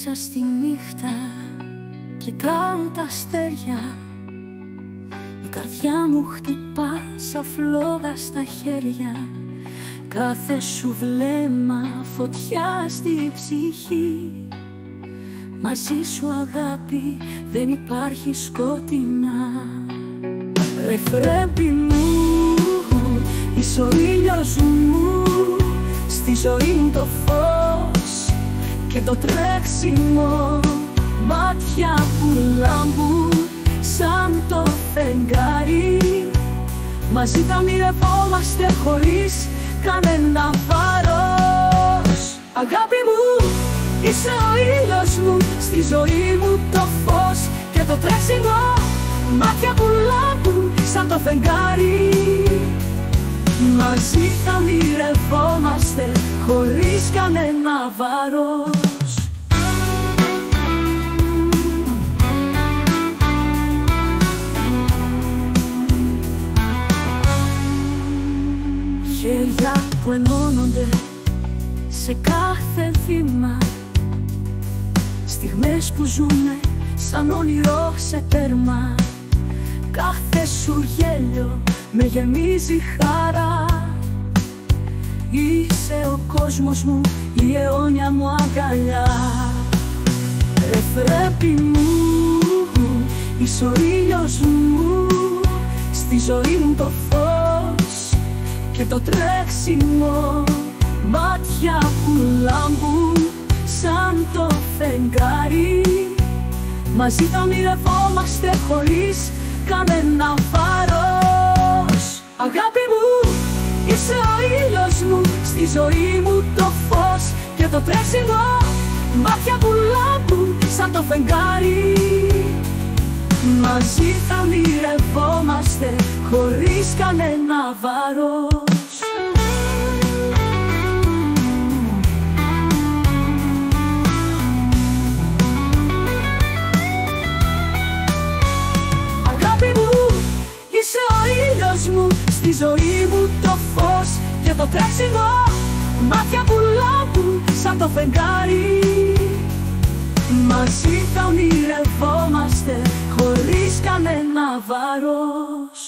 μέσα στη νύχτα κοιτάω τα αστέρια. Η καρδιά μου χτυπά σαν φλόγα στα χέρια. Κάθε σου βλέμμα φωτιά στη ψυχή. Μαζί σου αγάπη δεν υπάρχει σκοτεινά. Ρε φρέμπι μου, είσαι ο ήλιος μου. Στη ζωή μου το φως και το τρέξιμο. Μάτια που λάμπουν σαν το φεγγάρι. Μαζί θα ονειρευόμαστε χωρίς κανένα βάρος. Αγάπη μου, είσαι ο ήλιος μου. Στη ζωή μου το φως και το τρέξιμο. Μάτια που λάμπουν σαν το φεγγάρι. Μαζί θα ονειρευόμαστε χωρίς κανένα βάρος. Χέρια που ενώνονται σε κάθε βήμα. Στιγμές που ζούμε σαν όνειρο σε τέρμα. Κάθε σου γέλιο με γεμίζει χαρά. Είσαι ο κόσμος μου, η αιώνια μου αγκαλιά. Ρε φρέπι μου, είσαι ο ήλιος μου. Στη ζωή μου το φως και το τρέξιμο. Μάτια που λάμπουν σαν το φεγγάρι. Μαζί θα ονειρευόμαστε χωρίς κανένα βάρος. Αγάπη μου, είσαι ο ήλιος μου. Στη ζωή μου το φως και το τρέξιμο. Μάτια που λάμπουν σαν το φεγγάρι. Μαζί θα ονειρευόμαστε χωρίς κανένα βάρος. Είσαι ο ήλιος μου, στη ζωή μου το φως και το τρέξιμο. Μάτια που λάμπουν σαν το φεγγάρι. Μαζί θα ονειρευόμαστε χωρίς κανένα βάρος.